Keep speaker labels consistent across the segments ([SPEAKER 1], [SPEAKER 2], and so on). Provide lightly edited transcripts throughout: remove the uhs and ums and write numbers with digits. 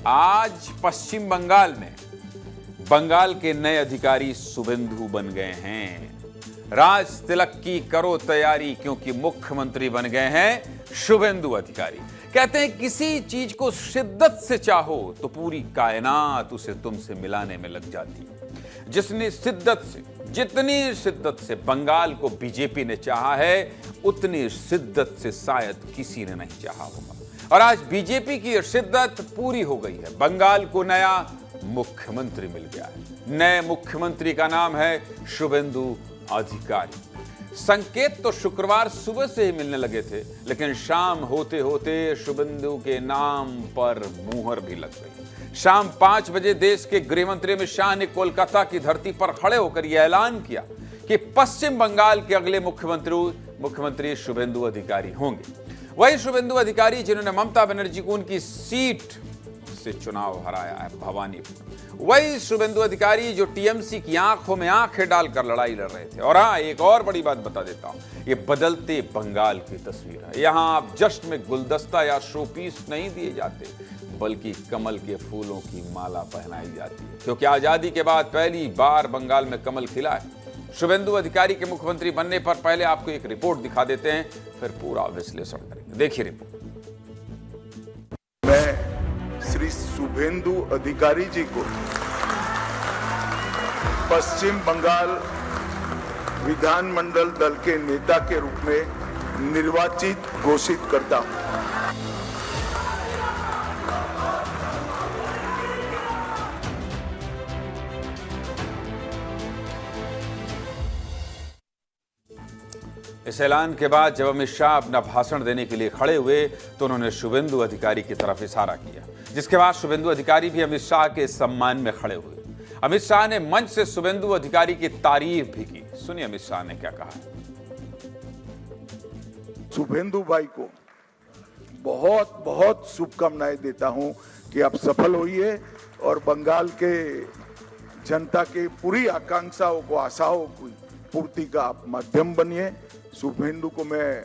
[SPEAKER 1] आज पश्चिम बंगाल में बंगाल के नए अधिकारी शुभेंदु बन गए हैं। राज तिलक की करो तैयारी, क्योंकि मुख्यमंत्री बन गए हैं शुभेंदु अधिकारी। कहते हैं किसी चीज को शिद्दत से चाहो तो पूरी कायनात उसे तुमसे मिलाने में लग जाती है। जितनी शिद्दत से बंगाल को बीजेपी ने चाहा है, उतनी शिद्दत से शायद किसी ने नहीं चाहा होगा। और आज बीजेपी की शिद्दत पूरी हो गई है। बंगाल को नया मुख्यमंत्री मिल गया है। नए मुख्यमंत्री का नाम है शुभेंदु अधिकारी। संकेत तो शुक्रवार सुबह से ही मिलने लगे थे, लेकिन शाम होते होते शुभेंदु के नाम पर मुहर भी लग गई। शाम 5 बजे देश के गृह मंत्री अमित शाह ने कोलकाता की धरती पर खड़े होकर यह ऐलान किया कि पश्चिम बंगाल के अगले मुख्यमंत्री शुभेंदु अधिकारी होंगे। वही शुभेंदु अधिकारी जिन्होंने ममता बनर्जी को उनकी सीट से चुनाव हराया है, भवानीपुर। वही शुभेंदु अधिकारी जो टीएमसी की आंखों में आंखें डालकर लड़ाई लड़ रहे थे। और हाँ, एक और बड़ी बात बता देता हूं, ये बदलते बंगाल की तस्वीर है। यहां आप जश्न में गुलदस्ता या शोपीस नहीं दिए जाते, बल्कि कमल के फूलों की माला पहनाई जाती है, क्योंकि आजादी के बाद पहली बार बंगाल में कमल खिला है। शुभेंदु अधिकारी के मुख्यमंत्री बनने पर पहले आपको एक रिपोर्ट दिखा देते हैं, फिर पूरा विश्लेषण करेंगे। देखिए रिपोर्ट।
[SPEAKER 2] मैं श्री शुभेंदु अधिकारी जी को पश्चिम बंगाल विधानमंडल दल के नेता के रूप में निर्वाचित घोषित करता हूं।
[SPEAKER 1] इस ऐलान के बाद जब अमित शाह अपना भाषण देने के लिए खड़े हुए तो उन्होंने शुभेंदु अधिकारी की तरफ इशारा किया, जिसके बाद शुभेंदु अधिकारी भी अमित शाह के सम्मान में खड़े हुए। अमित शाह ने मंच से शुभेंदु अधिकारी की तारीफ भी की। सुनिए अमित शाह ने क्या कहा।
[SPEAKER 2] शुभेंदु भाई को बहुत बहुत शुभकामनाएं देता हूं कि आप सफल होइए और बंगाल के जनता के पूरी आकांक्षाओं को, आशाओं की पूर्ति का आप माध्यम बनिए। शुभेंदु को मैं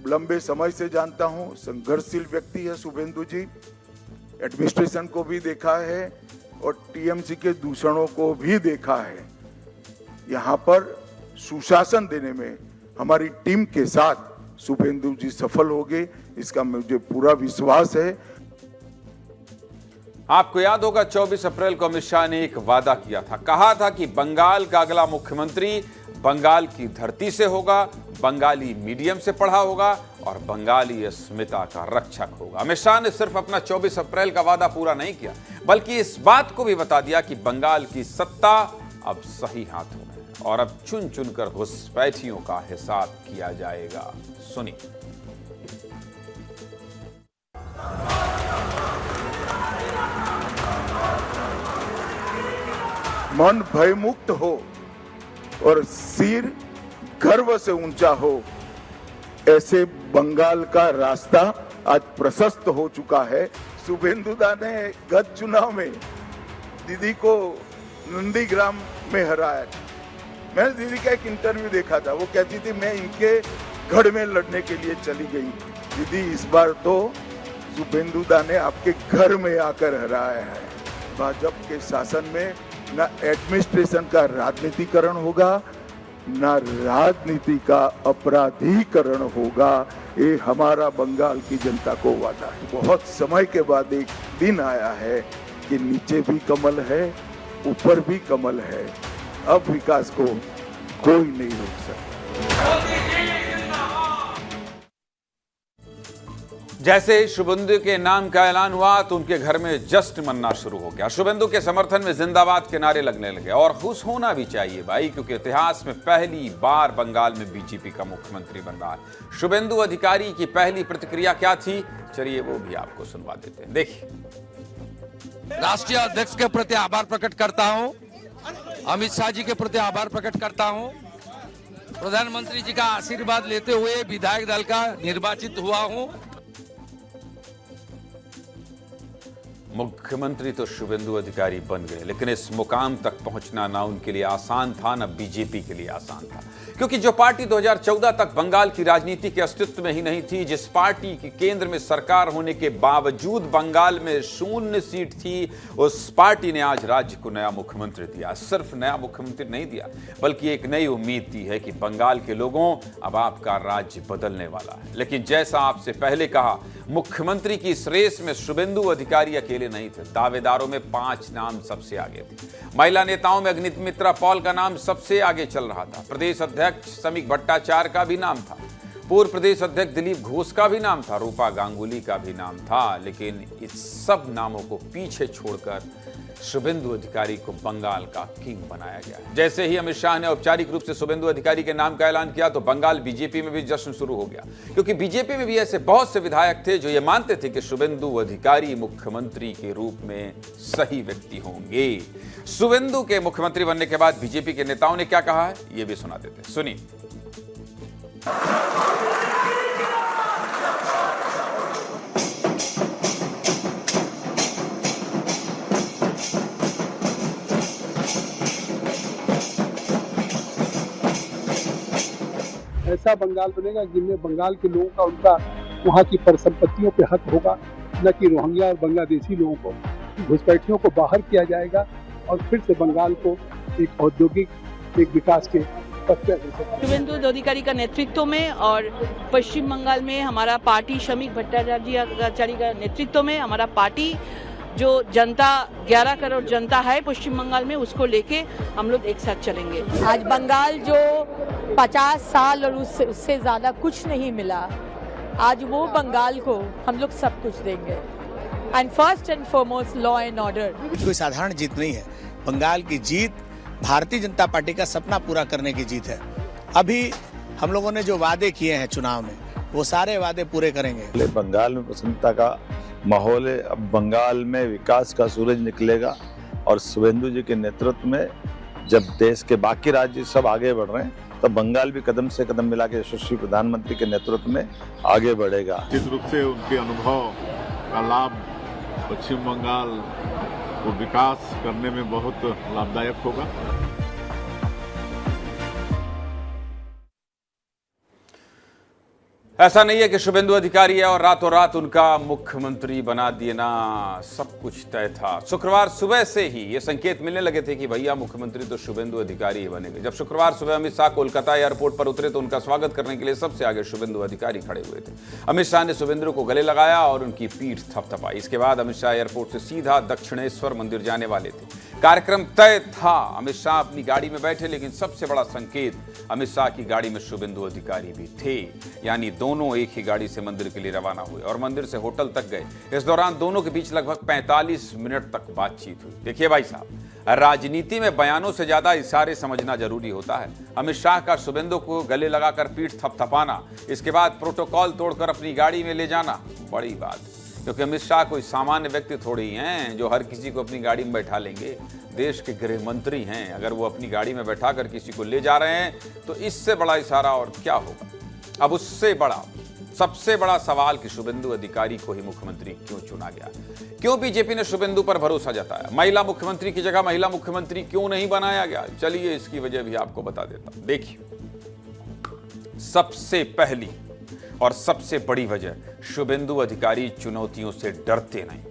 [SPEAKER 2] लंबे समय से जानता हूं, संघर्षशील व्यक्ति है शुभेंदु जी। एडमिनिस्ट्रेशन को भी देखा है और टीएमसी के दूषणों को भी देखा है। यहां पर सुशासन देने में हमारी टीम के साथ शुभेंदु जी सफल होंगे, इसका मुझे पूरा विश्वास है।
[SPEAKER 1] आपको याद होगा 24 अप्रैल को अमित शाह ने एक वादा किया था, कहा था कि बंगाल का अगला मुख्यमंत्री बंगाल की धरती से होगा, बंगाली मीडियम से पढ़ा होगा और बंगाली अस्मिता का रक्षक होगा। अमित शाह ने सिर्फ अपना 24 अप्रैल का वादा पूरा नहीं किया, बल्कि इस बात को भी बता दिया कि बंगाल की सत्ता अब सही हाथों में है और अब चुन चुनकर घुसपैठियों का हिसाब किया जाएगा। सुनिए।
[SPEAKER 2] मन भयमुक्त हो और सिर गर्व से ऊंचा हो, ऐसे बंगाल का रास्ता आज प्रशस्त हो चुका है। शुभेंदु दा ने गत चुनाव में दीदी को नंदीग्राम में हराया। मैंने दीदी का एक इंटरव्यू देखा था, वो कहती थी मैं इनके गढ़ में लड़ने के लिए चली गई। दीदी इस बार तो शुभेंदु दा ने आपके घर में आकर हराया है। भाजपा के शासन में ना एडमिनिस्ट्रेशन का राजनीतिकरण होगा, ना राजनीति का अपराधीकरण होगा। ये हमारा बंगाल की जनता को वादा है। बहुत समय के बाद एक दिन आया है कि नीचे भी कमल है, ऊपर भी कमल है। अब विकास को कोई नहीं रोक सकता।
[SPEAKER 1] जैसे ही शुभेंदु के नाम का ऐलान हुआ तो उनके घर में जश्न मनना शुरू हो गया। शुभेंदु के समर्थन में जिंदाबाद के नारे लगने लगे और खुश होना भी चाहिए भाई, क्योंकि इतिहास में पहली बार बंगाल में बीजेपी का मुख्यमंत्री बन रहा है। शुभेंदु अधिकारी की पहली प्रतिक्रिया क्या थी, चलिए वो भी आपको सुनवा देते हैं। देखिए।
[SPEAKER 3] राष्ट्रीय अध्यक्ष के प्रति आभार प्रकट करता हूं, अमित शाह जी के प्रति आभार प्रकट करता हूं। प्रधानमंत्री जी का आशीर्वाद लेते हुए विधायक दल का निर्वाचित हुआ हूं।
[SPEAKER 1] मुख्यमंत्री तो शुभेंदु अधिकारी बन गए, लेकिन इस मुकाम तक पहुंचना ना उनके लिए आसान था ना बीजेपी के लिए आसान था, क्योंकि जो पार्टी 2014 तक बंगाल की राजनीति के अस्तित्व में ही नहीं थी, जिस पार्टी की केंद्र में सरकार होने के बावजूद बंगाल में 0 सीट थी, उस पार्टी ने आज राज्य को नया मुख्यमंत्री दिया। सिर्फ नया मुख्यमंत्री नहीं दिया, बल्कि एक नई उम्मीद दी है कि बंगाल के लोगों अब आपका राज्य बदलने वाला है। लेकिन जैसा आपसे पहले कहा, मुख्यमंत्री की इस रेस में शुभेंदु अधिकारी अकेले नहीं थे। दावेदारों में 5 नाम सबसे आगे थे। महिला नेताओं में अग्निमित्रा पॉल का नाम सबसे आगे चल रहा था। प्रदेश अध्यक्ष समीक भट्टाचार्य का भी नाम था। पूर्व प्रदेश अध्यक्ष दिलीप घोष का भी नाम था। रूपा गांगुली का भी नाम था। लेकिन इस सब नामों को पीछे छोड़कर शुभेंदु अधिकारी को बंगाल का किंग बनाया गया है। जैसे ही अमित शाह ने औपचारिक रूप से शुभेंदु अधिकारी के नाम का ऐलान किया, तो बंगाल बीजेपी में भी जश्न शुरू हो गया, क्योंकि बीजेपी में भी ऐसे बहुत से विधायक थे जो ये मानते थे कि शुभेंदु अधिकारी मुख्यमंत्री के रूप में सही व्यक्ति होंगे। शुभेंदु के मुख्यमंत्री बनने के बाद बीजेपी के नेताओं ने क्या कहा है, ये भी सुना देते हैं, सुनिए।
[SPEAKER 4] ऐसा बंगाल बनेगा जिनमें बंगाल के लोगों का उनका वहाँ की परिसंपत्तियों पे हक होगा, न कि रोहिंग्या और बांग्लादेशी लोगों को। घुसपैठियों को बाहर किया जाएगा और फिर से बंगाल को एक औद्योगिक एक विकास के पथ पे अग्रसर।
[SPEAKER 5] शुभेंदु अधिकारी का नेतृत्व में और पश्चिम बंगाल में हमारा पार्टी समीक भट्टाचार्य का नेतृत्व में हमारा पार्टी जो जनता 11 करोड़ जनता है पश्चिम बंगाल में, उसको लेके हम लोग एक साथ चलेंगे।
[SPEAKER 6] आज बंगाल जो 50 साल और उससे ज़्यादा कुछ नहीं मिला, आज वो बंगाल को हम लोग सब कुछ देंगे। And first and foremost law and order.
[SPEAKER 7] कोई साधारण जीत नहीं है। बंगाल की जीत भारतीय जनता पार्टी का सपना पूरा करने की जीत है। अभी हम लोगों ने जो वादे किए हैं चुनाव में, वो सारे वादे पूरे करेंगे।
[SPEAKER 8] बंगाल में प्रसन्नता का माहौल है। अब बंगाल में विकास का सूरज निकलेगा और शुभेंदु जी के नेतृत्व में जब देश के बाकी राज्य सब आगे बढ़ रहे हैं, तो बंगाल भी कदम से कदम मिला के यशस्वी प्रधानमंत्री के नेतृत्व में आगे बढ़ेगा।
[SPEAKER 9] निश्चित रूप से उनके अनुभव का लाभ पश्चिम बंगाल को विकास करने में बहुत लाभदायक होगा।
[SPEAKER 1] ऐसा नहीं है कि शुभेंदु अधिकारी है और रातों रात उनका मुख्यमंत्री बना देना सब कुछ तय था। शुक्रवार सुबह से ही ये संकेत मिलने लगे थे कि भैया मुख्यमंत्री तो शुभेंदु अधिकारी ही बनेंगे। जब शुक्रवार सुबह अमित शाह कोलकाता एयरपोर्ट पर उतरे, तो उनका स्वागत करने के लिए सबसे आगे शुभेंदु अधिकारी खड़े हुए थे। अमित शाह ने शुभेंदु को गले लगाया और उनकी पीठ थपथपाई। इसके बाद अमित शाह एयरपोर्ट से सीधा दक्षिणेश्वर मंदिर जाने वाले थे। कार्यक्रम तय था। अमित शाह अपनी गाड़ी में बैठे, लेकिन सबसे बड़ा संकेत, अमित शाह की गाड़ी में शुभेंदु अधिकारी भी थे। यानी दोनों एक ही गाड़ी से मंदिर के लिए रवाना हुए और मंदिर से होटल तक गए। इस दौरान दोनों के बीच लगभग 45 मिनट तक बातचीत हुई। देखिए भाई साहब, राजनीति में बयानों से ज्यादा इशारे समझना जरूरी होता है। अमित शाह का शुभेंदु को गले लगाकर पीठ थपथपाना, इसके बाद प्रोटोकॉल तोड़कर अपनी गाड़ी में ले जाना, बड़ी बात। क्योंकि अमित शाह कोई सामान्य व्यक्ति थोड़ी हैं जो हर किसी को अपनी गाड़ी में बैठा लेंगे। देश के गृह मंत्री हैं। अगर वो अपनी गाड़ी में बैठाकर किसी को ले जा रहे हैं, तो इससे बड़ा इशारा और क्या होगा। अब उससे बड़ा, सबसे बड़ा सवाल कि शुभेंदु अधिकारी को ही मुख्यमंत्री क्यों चुना गया, क्यों बीजेपी ने शुभेंदु पर भरोसा जताया। महिला मुख्यमंत्री की जगह महिला मुख्यमंत्री क्यों नहीं बनाया गया, चलिए इसकी वजह भी आपको बता देता हूं। देखिए, सबसे पहली और सबसे बड़ी वजह, शुभेंदु अधिकारी चुनौतियों से डरते नहीं।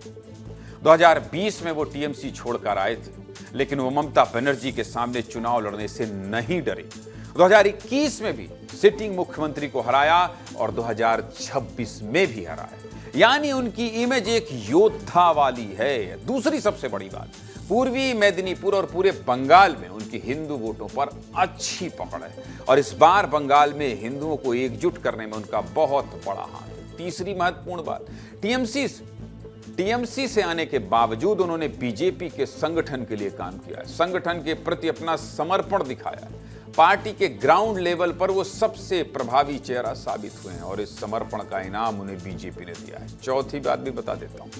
[SPEAKER 1] 2020 में वो टीएमसी छोड़कर आए थे, लेकिन वो ममता बनर्जी के सामने चुनाव लड़ने से नहीं डरे। 2021 में भी सिटिंग मुख्यमंत्री को हराया और 2026 में भी हराया। यानी उनकी इमेज एक योद्धा वाली है। दूसरी सबसे बड़ी बात, पूर्वी मेदिनीपुर और पूरे बंगाल में उनकी हिंदू वोटों पर अच्छी पकड़ है और इस बार बंगाल में हिंदुओं को एकजुट करने में उनका बहुत बड़ा हाथ है। तीसरी महत्वपूर्ण बात, टीएमसी से आने के बावजूद उन्होंने बीजेपी के संगठन के लिए काम किया है, संगठन के प्रति अपना समर्पण दिखाया है। पार्टी के ग्राउंड लेवल पर वो सबसे प्रभावी चेहरा साबित हुए हैं और इस समर्पण का इनाम उन्हें बीजेपी ने दिया है। चौथी बात भी बता देता हूं,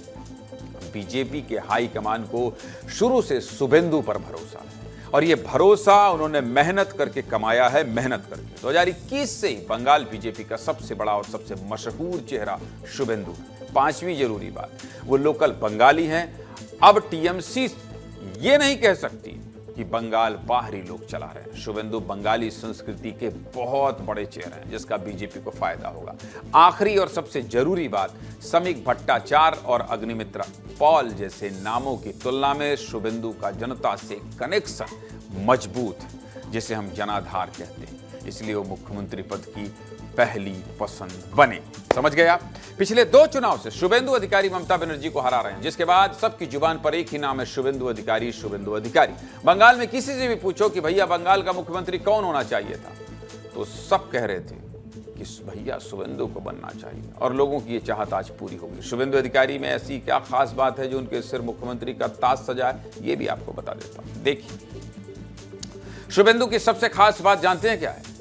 [SPEAKER 1] बीजेपी के हाईकमान को शुरू से शुभेंदु पर भरोसा है और ये भरोसा उन्होंने मेहनत करके कमाया है, मेहनत करके। 2021 से ही बंगाल बीजेपी का सबसे बड़ा और सबसे मशहूर चेहरा शुभेंदु है। पांचवी जरूरी बात, वो लोकल बंगाली हैं। अब टीएमसी ये नहीं कह सकती कि बंगाल बाहरी लोग चला रहे हैं। शुभेंदु बंगाली संस्कृति के बहुत बड़े चेहरे हैं, जिसका बीजेपी को फायदा होगा। आखिरी और सबसे जरूरी बात, समीक भट्टाचार्य और अग्निमित्रा पॉल जैसे नामों की तुलना में शुभेंदु का जनता से कनेक्शन मजबूत है, जिसे हम जनाधार कहते हैं, इसलिए वो मुख्यमंत्री पद की पहली पसंद बने। समझ गए आप? पिछले 2 चुनाव से शुभेंदु अधिकारी ममता बनर्जी को हरा रहे हैं, जिसके बाद सबकी जुबान पर एक ही नाम है, शुभेंदु अधिकारी, शुभेंदु अधिकारी। बंगाल में किसी से भी पूछो कि भैया बंगाल का मुख्यमंत्री कौन होना चाहिए था, तो सब कह रहे थे कि भैया शुभेंदु को बनना चाहिए, और लोगों की ये चाहत आज पूरी होगी। शुभेंदु अधिकारी में ऐसी क्या खास बात है जो उनके सिर मुख्यमंत्री का ताज सजा है, ये भी आपको बता देता हूं। देखिए, शुभेंदु की सबसे खास बात जानते हैं क्या है?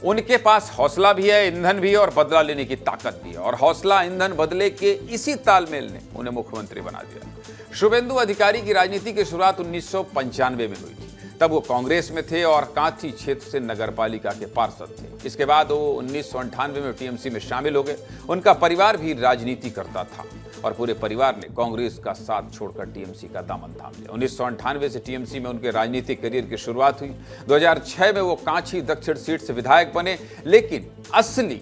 [SPEAKER 1] उनके पास हौसला भी है, ईंधन भी है और बदला लेने की ताकत भी है। और हौसला, ईंधन, बदले के इसी तालमेल ने उन्हें मुख्यमंत्री बना दिया। शुभेंदु अधिकारी की राजनीति की शुरुआत 1995 में हुई थी। तब वो कांग्रेस में थे और कांची क्षेत्र से नगरपालिका के पार्षद थे। इसके बाद वो 1998 में टीएमसी में शामिल हो गए। उनका परिवार भी राजनीति करता था और पूरे परिवार ने कांग्रेस का साथ छोड़कर टीएमसी का दामन थाम लिया। 1998 से टीएमसी में उनके राजनीतिक करियर की शुरुआत हुई। 2006 में वो कांची दक्षिण सीट से विधायक बने, लेकिन असली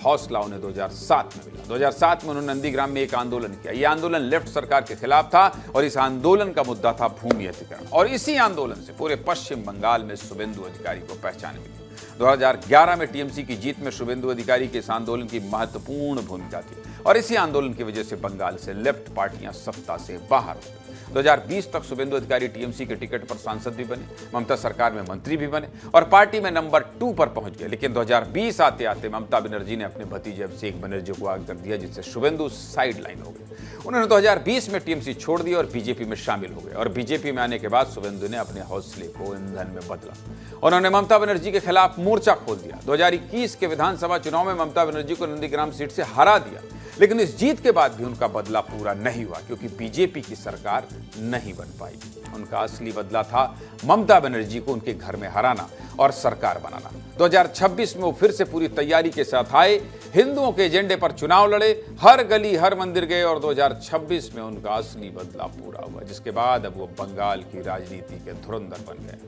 [SPEAKER 1] हौसला उन्हें 2007 में मिला। 2007 में उन्होंने नंदीग्राम में एक आंदोलन किया। यह आंदोलन लेफ्ट सरकार के खिलाफ था और इस आंदोलन का मुद्दा था भूमि अधिग्रहण। और इसी आंदोलन से पूरे पश्चिम बंगाल में शुभेंदु अधिकारी को पहचान मिली। 2011 में टीएमसी की जीत में शुभेंदु अधिकारी के इस आंदोलन की महत्वपूर्ण भूमिका थी और इसी आंदोलन की वजह से बंगाल से लेफ्ट पार्टियां सत्ता से बाहर हो गई। 2020 तक शुभेंदु अधिकारी टीएमसी के टिकट पर सांसद भी बने, ममता सरकार में मंत्री भी बने और पार्टी में नंबर 2 पर पहुंच गए। लेकिन 2020 आते आते ममता बनर्जी ने अपने भतीजे अभिषेक बनर्जी को आगे कर दिया, जिससे शुभेंदु साइड लाइन हो गए। उन्होंने 2020 में टीएमसी छोड़ दिया और बीजेपी में शामिल हो गए। और बीजेपी में आने के बाद शुभेंदु ने अपने हौसले को ईंधन में बदला। उन्होंने ममता बनर्जी के खिलाफ मोर्चा खोल दिया। 2021 के विधानसभा चुनाव में ममता बनर्जी को नंदीग्राम सीट से हरा दिया। लेकिन इस जीत के बाद भी उनका बदला पूरा नहीं हुआ, क्योंकि बीजेपी की सरकार नहीं बन पाई। उनका असली बदला था ममता बनर्जी को उनके घर में हराना और सरकार बनाना। 2026 में वो फिर से पूरी तैयारी के साथ आए, हिंदुओं के एजेंडे पर चुनाव लड़े, हर गली हर मंदिर गए और 2026 में उनका असली बदला पूरा हुआ, जिसके बाद अब वो बंगाल की राजनीति के धुरंधर बन गए।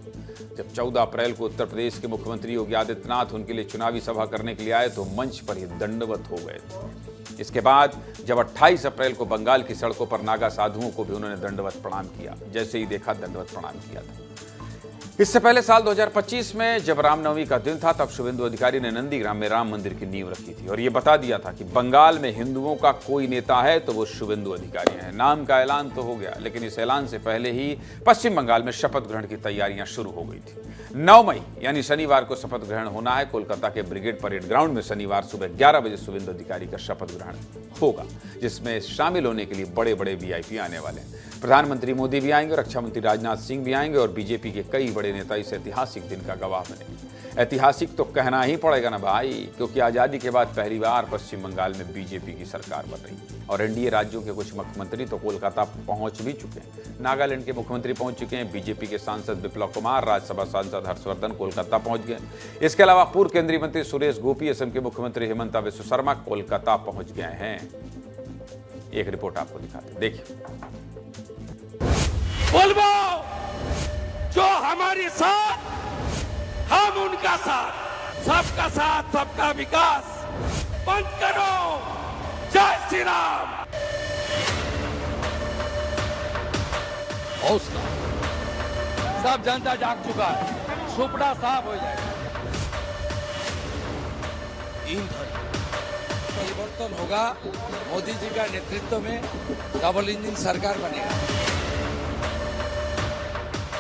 [SPEAKER 1] जब 14 अप्रैल को उत्तर प्रदेश के मुख्यमंत्री योगी आदित्यनाथ उनके लिए चुनावी सभा करने के लिए आए तो मंच पर ही दंडवत हो गए थे। इसके बाद जब 28 अप्रैल को बंगाल की सड़कों पर नागा साधुओं को भी उन्होंने दंडवत प्रणाम किया। जैसे ही देखा दंडवत प्रणाम किया था। इससे पहले साल 2025 में जब रामनवमी का दिन था, तब शुभेंदु अधिकारी ने नंदीग्राम में राम मंदिर की नींव रखी थी और ये बता दिया था कि बंगाल में हिंदुओं का कोई नेता है तो वो शुभेंदु अधिकारी हैं। नाम का ऐलान तो हो गया, लेकिन इस ऐलान से पहले ही पश्चिम बंगाल में शपथ ग्रहण की तैयारियां शुरू हो गई थी। 9 मई यानी शनिवार को शपथ ग्रहण होना है। कोलकाता के ब्रिगेड परेड ग्राउंड में शनिवार सुबह 11 बजे शुभेंदु अधिकारी का शपथ ग्रहण होगा, जिसमें शामिल होने के लिए बड़े बड़े वीआईपी आने वाले हैं। प्रधानमंत्री मोदी भी आएंगे, रक्षा मंत्री राजनाथ सिंह भी आएंगे और बीजेपी के कई बड़े नेता इस ऐतिहासिक दिन का गवाह बनेंगे। ऐतिहासिक तो कहना ही पड़ेगा ना भाई, क्योंकि आजादी के बाद पहली बार पश्चिम बंगाल में बीजेपी की सरकार बन रही है और एनडीए राज्यों के कुछ मुख्यमंत्री तो कोलकाता पहुंच भी चुके हैं। नागालैंड के मुख्यमंत्री पहुंच चुके हैं। बीजेपी के सांसद विप्लव कुमार, राज्यसभा सांसद हर्षवर्धन कोलकाता पहुंच गए। इसके अलावा पूर्व केंद्रीय मंत्री सुरेश गोपी, असम के मुख्यमंत्री हेमंता बिस्वा शर्मा कोलकाता पहुंच गए हैं। एक रिपोर्ट आपको दिखाते हैं, देखिए।
[SPEAKER 10] बोलबो जो हमारे साथ, हम उनका साथ, सबका साथ सबका विकास। बंद करो। जय श्री राम।
[SPEAKER 3] हौसला, सब जनता जाग चुका है, सुपड़ा साफ हो जाएगा। ईंधन परिवर्तन होगा, मोदी जी का नेतृत्व में डबल इंजन सरकार बनेगा।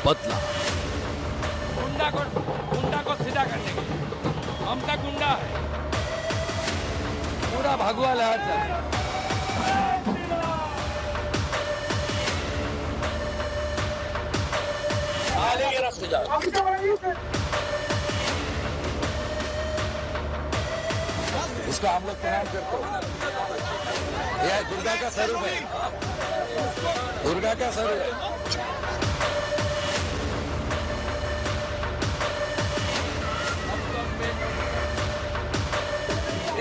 [SPEAKER 3] बदला, गुंडा को सीधा करने के लिए हम तक गुंडा है, पूरा भगवा लहर चल। इसको हम लोग प्रणाम करते हैं। यह दुर्गा का स्वरूप है, दुर्गा का स्वरूप है।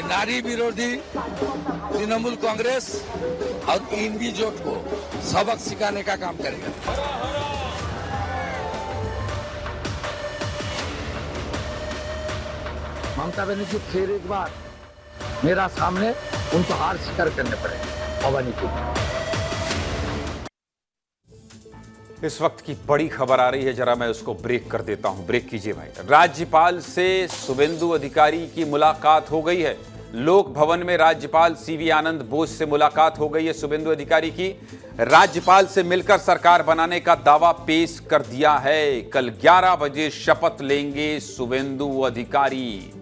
[SPEAKER 3] नारी विरोधी तृणमूल कांग्रेस और इंडी जोट को सबक सिखाने का काम करेगा।
[SPEAKER 11] ममता बनर्जी फिर एक बार मेरा सामने उनको हार स्वीकार करने पड़ेगा भवानी को।
[SPEAKER 1] इस वक्त की बड़ी खबर आ रही है, जरा मैं उसको ब्रेक कर देता हूं। ब्रेक कीजिए भाई। राज्यपाल से शुभेंदु अधिकारी की मुलाकात हो गई है। लोक भवन में राज्यपाल सीवी आनंद बोस से मुलाकात हो गई है शुभेंदु अधिकारी की। राज्यपाल से मिलकर सरकार बनाने का दावा पेश कर दिया है। कल 11 बजे शपथ लेंगे शुभेंदु अधिकारी।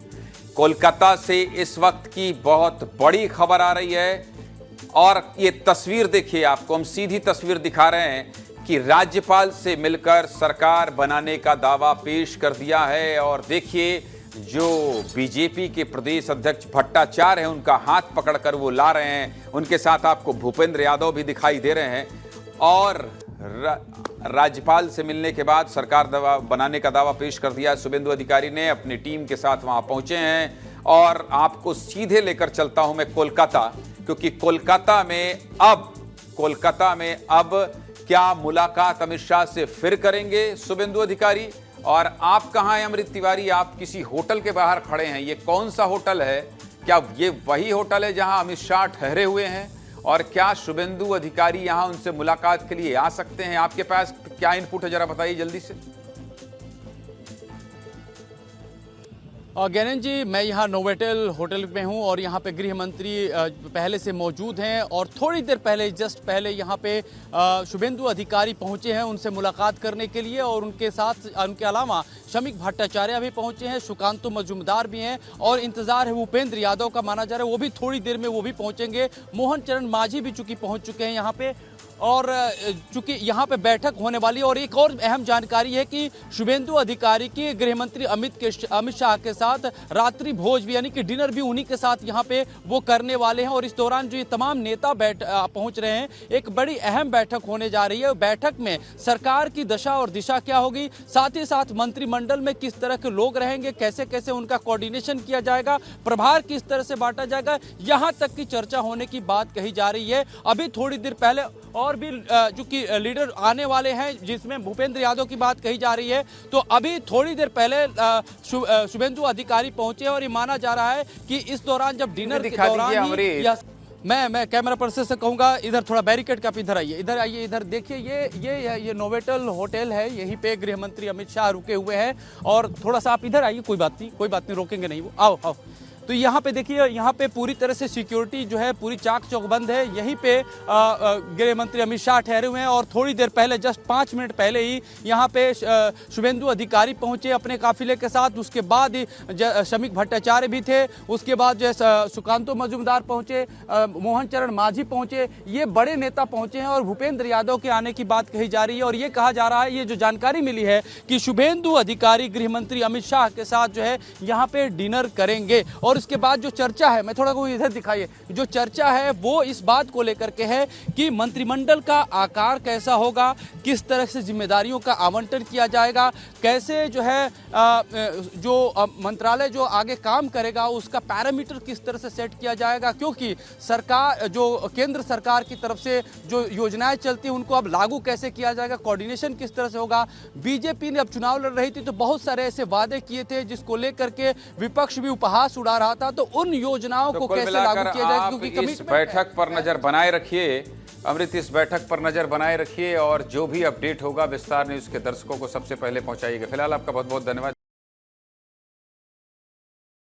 [SPEAKER 1] कोलकाता से इस वक्त की बहुत बड़ी खबर आ रही है और ये तस्वीर देखिए, आपको हम सीधी तस्वीर दिखा रहे हैं कि राज्यपाल से मिलकर सरकार बनाने का दावा पेश कर दिया है। और देखिए, जो बीजेपी के प्रदेश अध्यक्ष भट्टाचार्य हैं उनका हाथ पकड़कर वो ला रहे हैं। उनके साथ आपको भूपेंद्र यादव भी दिखाई दे रहे हैं। और राज्यपाल से मिलने के बाद सरकार बनाने का दावा पेश कर दिया। शुभेंदु अधिकारी ने अपनी टीम के साथ वहां पहुंचे हैं और आपको सीधे लेकर चलता हूं मैं कोलकाता, क्योंकि कोलकाता में अब क्या मुलाकात अमित शाह से फिर करेंगे शुभेंदु अधिकारी। और आप कहां हैं अमृत तिवारी? आप किसी होटल के बाहर खड़े हैं। ये कौन सा होटल है? क्या ये वही होटल है जहां अमित शाह ठहरे हुए हैं? और क्या शुभेंदु अधिकारी यहां उनसे मुलाकात के लिए आ सकते हैं? आपके पास क्या इनपुट है, जरा बताइए जल्दी से।
[SPEAKER 12] ज्ञानंद जी, मैं यहाँ नोवेटल होटल में हूँ और यहाँ पे गृह मंत्री पहले से मौजूद हैं और थोड़ी देर पहले, जस्ट पहले यहाँ पे शुभेंदु अधिकारी पहुँचे हैं उनसे मुलाकात करने के लिए। और उनके साथ, उनके अलावा शमीक भट्टाचार्य भी पहुँचे हैं, सुकांतु मजूमदार भी हैं और इंतजार है भूपेंद्र यादव का माना जा रहा है वो भी थोड़ी देर में वो भी पहुँचेंगे। मोहन चरण मांझी भी चूँकि पहुँच चुके हैं यहाँ पे और चूंकि यहाँ पे बैठक होने वाली है। और एक और अहम जानकारी है कि शुभेंदु अधिकारी की गृह मंत्री अमित शाह के साथ रात्रि भोज भी, यानी कि डिनर भी उन्हीं के साथ यहाँ पे वो करने वाले हैं। और इस दौरान जो ये तमाम नेता पहुँच रहे हैं, एक बड़ी अहम बैठक होने जा रही है। बैठक में सरकार की दशा और दिशा क्या होगी, साथ ही साथ मंत्रिमंडल में किस तरह के लोग रहेंगे, कैसे कैसे उनका कोऑर्डिनेशन किया जाएगा, प्रभार किस तरह से बांटा जाएगा, यहाँ तक की चर्चा होने की बात कही जा रही है। अभी थोड़ी देर पहले और भी जो कि लीडर आने वाले हैं, जिसमें भूपेंद्र यादव की बात कही जा रही है। तो अभी थोड़ी देर पहले शुभेंदु अधिकारी पहुंचे और ये माना जा रहा है कि इस दौरान जब डिनर के दौरान मैं कैमरा पर्सन से कहूंगा इधर थोड़ा बैरिकेड का, इधर आइए, इधर देखिए। ये नोवेटल होटल है, यहीं पे गृह मंत्री अमित शाह रुके हुए हैं। और थोड़ा सा आप इधर आइए, कोई बात नहीं, रोकेंगे नहीं वो, आओ। तो यहाँ पे देखिए, यहाँ पे पूरी तरह से सिक्योरिटी जो है पूरी चाक चौबंद है। यहीं पे गृह मंत्री अमित शाह ठहरे हुए हैं और थोड़ी देर पहले, जस्ट 5 मिनट पहले ही यहाँ पे शुभेंदु अधिकारी पहुँचे अपने काफिले के साथ। उसके बाद ही शमीक भट्टाचार्य भी थे, उसके बाद जो है सुकांतु मजूमदार पहुँचे, मोहन चरण मांझी पहुँचे, ये बड़े नेता पहुँचे हैं और भूपेंद्र यादव के आने की बात कही जा रही है। और ये कहा जा रहा है, ये जो जानकारी मिली है कि शुभेंदु अधिकारी गृह मंत्री अमित शाह के साथ जो है यहाँ पे डिनर करेंगे। और उसके बाद जो चर्चा है, मैं थोड़ा को इधर दिखाइए, जो चर्चा है वो इस बात को लेकर के है कि मंत्रिमंडल का आकार कैसा होगा, किस तरह से जिम्मेदारियों का आवंटन किया जाएगा, कैसे जो है जो मंत्रालय जो आगे काम करेगा उसका पैरामीटर किस तरह से सेट किया जाएगा। क्योंकि सरकार, जो केंद्र सरकार की तरफ से जो योजनाएं चलती हैं उनको अब लागू कैसे किया जाएगा, कोऑर्डिनेशन किस तरह से होगा। बीजेपी ने अब चुनाव लड़ रही थी तो बहुत सारे ऐसे वादे किए थे जिसको लेकर के विपक्ष भी उपहास उड़ा रहा था। तो उन योजनाओं को कैसे लागू किया जाए, क्योंकि इस बैठक पर नजर बनाए रखिए अमृत, इस बैठक पर नजर बनाए रखिए और जो भी अपडेट होगा विस्तार न्यूज के दर्शकों को सबसे पहले पहुंचाइएगा। फिलहाल आपका बहुत बहुत धन्यवाद।